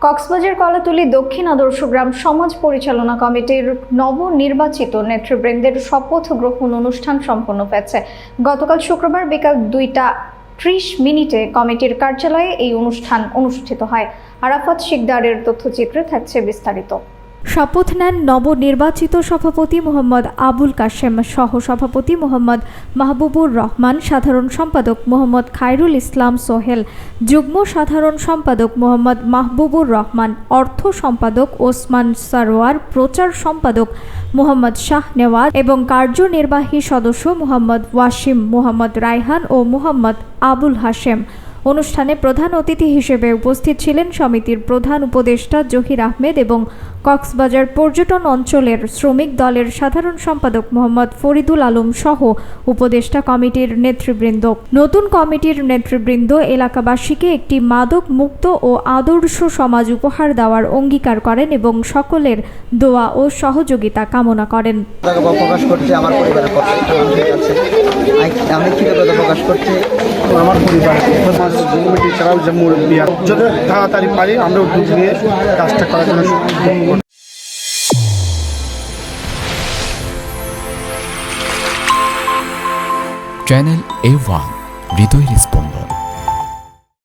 কক্সবাজার কলাতলী দক্ষিণ আদর্শ গ্রাম সমাজ পরিচালনা কমিটির নবনির্বাচিত নেতৃবৃন্দের শপথ গ্রহণ অনুষ্ঠান সম্পন্ন হয়েছে। গতকাল শুক্রবার বিকাল 2:30 কমিটির কার্যালয়ে এই অনুষ্ঠান অনুষ্ঠিত হয়। আরাফাত শিকদারের তথ্যচিত্রে থাকছে বিস্তারিত। শপথ নেন নবনির্বাচিত সভাপতি মোহাম্মদ আবুল কাশেম, সহ-সভাপতি মোহাম্মদ মাহবুবুর রহমান, সাধারণ সম্পাদক মোহাম্মদ খায়রুল ইসলাম সোহেল, যুগ্ম সাধারণ সম্পাদক মোহাম্মদ মাহবুবুর রহমান, অর্থ সম্পাদক ওসমান সারোয়ার, প্রচার সম্পাদক মোহাম্মদ শাহ নেওয়াজ এবং কার্যনির্বাহী সদস্য মোহাম্মদ ওয়াসিম, মোহাম্মদ রায়হান ও মোহাম্মদ আবুল হাশেম। অনুষ্ঠানে প্রধান অতিথি হিসেবে উপস্থিত ছিলেন সমিতির প্রধান উপদেষ্টা জহির আহমেদ এবং কক্সবাজার পর্যটন অঞ্চলের শ্রমিক দলের সাধারণ সম্পাদক মোহাম্মদ ফরিদুল আলম সহ উপদেষ্টা কমিটির নেতৃবৃন্দ। নতুন কমিটির নেতৃবৃন্দ এলাকাবাসীকে একটি মাদক মুক্ত ও আদর্শ সমাজ উপহার দেওয়ার অঙ্গীকার করেন এবং সকলের দোয়া ও সহযোগিতা কামনা করেন। প্রকাশ করতে আমার পরিবারের পক্ষ থেকে আমি কৃতজ্ঞতা প্রকাশ করতে আমার পরিবারের কমিটি ছাড়াও যে মুরব্বী যত তাড়াতাড়ি পারি আমরা উদ্যোগ নিয়ে কাজটা করার জন্য চ্যানেল A1 হৃদয়ের স্পন্দন।